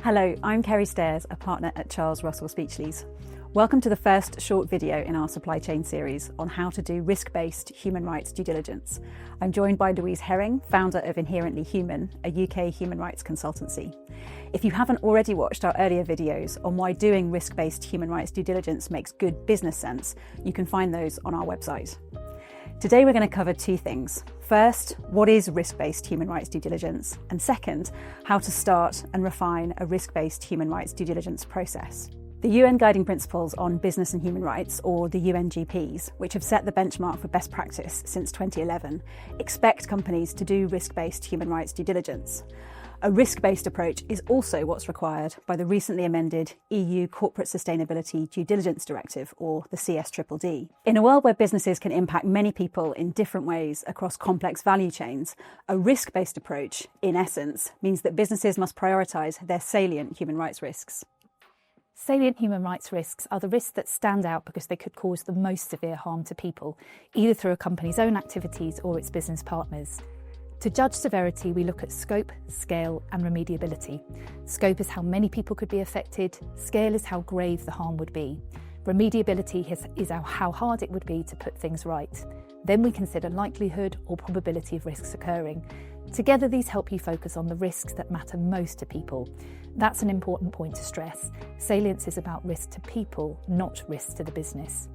Hello, I'm Kerry, a partner at Charles Russell Speechlys. Welcome to the first short video in our supply chain series on how to do risk-based human rights due diligence. I'm joined by Louise Herring, founder of Inherently Human, a UK human rights consultancy. If you haven't already watched our earlier videos on why doing risk-based human rights due diligence makes good business sense, you can find those on our website. Today we're going to cover two things. First, what is risk-based human rights due diligence? And second, how to start and refine a risk-based human rights due diligence process. The UN Guiding Principles on Business and Human Rights, or the UNGPs, which have set the benchmark for best practice since 2011, expect companies to do risk-based human rights due diligence. A risk-based approach is also what's required by the recently amended EU Corporate Sustainability Due Diligence Directive, or the CSDDD. In a world where businesses can impact many people in different ways across complex value chains, a risk-based approach, in essence, means that businesses must prioritise their salient human rights risks. Salient human rights risks are the risks that stand out because they could cause the most severe harm to people, either through a company's own activities or its business partners. To judge severity, we look at scope, scale and remediability. Scope is how many people could be affected, scale is how grave the harm would be. Remediability is how hard it would be to put things right. Then we consider likelihood or probability of risks occurring. Together these help you focus on the risks that matter most to people. That's an important point to stress. Salience is about risk to people, not risk to the business.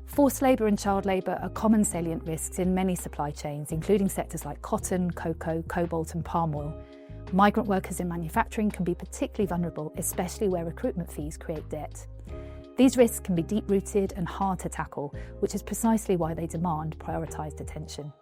Forced labour and child labour are common salient risks in many supply chains, including sectors like cotton, cocoa, cobalt and palm oil. Migrant workers in manufacturing can be particularly vulnerable, especially where recruitment fees create debt. These risks can be deep-rooted and hard to tackle, which is precisely why they demand prioritised attention.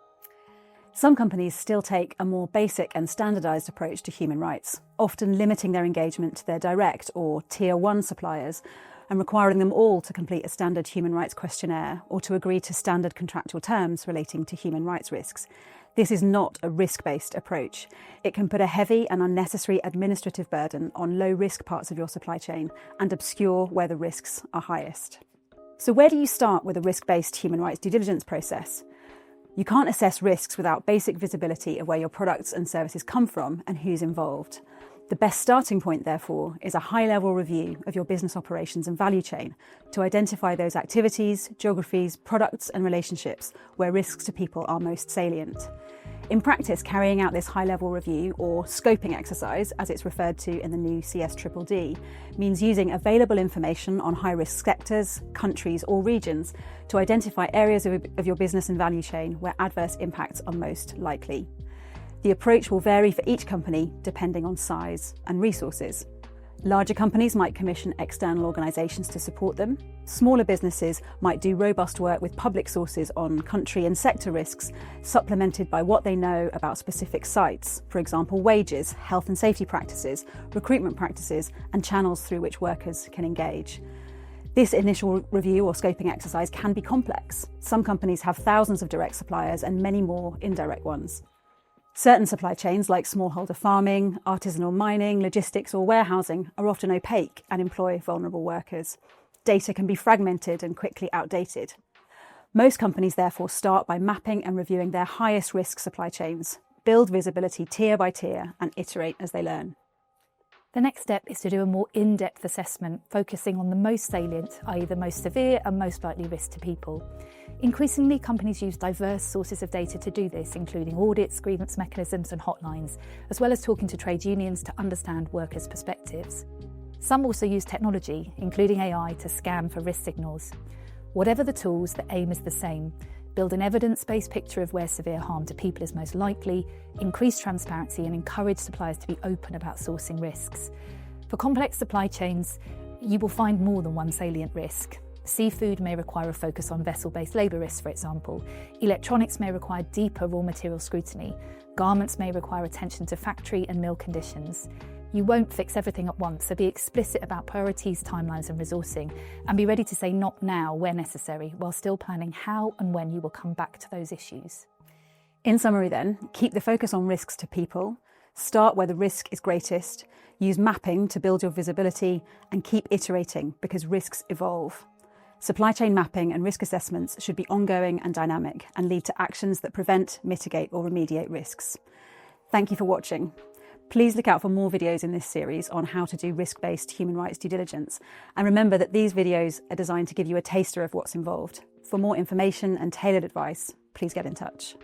Some companies still take a more basic and standardised approach to human rights, often limiting their engagement to their direct or Tier 1 suppliers and requiring them all to complete a standard human rights questionnaire or to agree to standard contractual terms relating to human rights risks. This is not a risk-based approach. It can put a heavy and unnecessary administrative burden on low-risk parts of your supply chain and obscure where the risks are highest. So where do you start with a risk-based human rights due diligence process? You can't assess risks without basic visibility of where your products and services come from and who's involved. The best starting point, therefore, is a high-level review of your business operations and value chain to identify those activities, geographies, products and relationships where risks to people are most salient. In practice, carrying out this high-level review, or scoping exercise, as it's referred to in the new CSDDD, means using available information on high-risk sectors, countries or regions to identify areas of your business and value chain where adverse impacts are most likely. The approach will vary for each company depending on size and resources. Larger companies might commission external organisations to support them. Smaller businesses might do robust work with public sources on country and sector risks, supplemented by what they know about specific sites, for example wages, health and safety practices, recruitment practices and channels through which workers can engage. This initial review or scoping exercise can be complex. Some companies have thousands of direct suppliers and many more indirect ones. Certain supply chains like smallholder farming, artisanal mining, logistics or warehousing are often opaque and employ vulnerable workers. Data can be fragmented and quickly outdated. Most companies therefore start by mapping and reviewing their highest risk supply chains, build visibility tier by tier and iterate as they learn. The next step is to do a more in-depth assessment, focusing on the most salient, i.e. the most severe and most likely risk to people. Increasingly, companies use diverse sources of data to do this, including audits, grievance mechanisms and hotlines, as well as talking to trade unions to understand workers' perspectives. Some also use technology, including AI, to scan for risk signals. Whatever the tools, the aim is the same. Build an evidence-based picture of where severe harm to people is most likely, increase transparency and encourage suppliers to be open about sourcing risks. For complex supply chains, you will find more than one salient risk. Seafood may require a focus on vessel-based labour risks, for example. Electronics may require deeper raw material scrutiny. Garments may require attention to factory and mill conditions. You won't fix everything at once, so be explicit about priorities, timelines and resourcing, and be ready to say not now where necessary, while still planning how and when you will come back to those issues. In summary then, keep the focus on risks to people, start where the risk is greatest, use mapping to build your visibility, and keep iterating because risks evolve. Supply chain mapping and risk assessments should be ongoing and dynamic and lead to actions that prevent, mitigate or remediate risks. Thank you for watching. Please look out for more videos in this series on how to do risk-based human rights due diligence. And remember that these videos are designed to give you a taster of what's involved. For more information and tailored advice, please get in touch.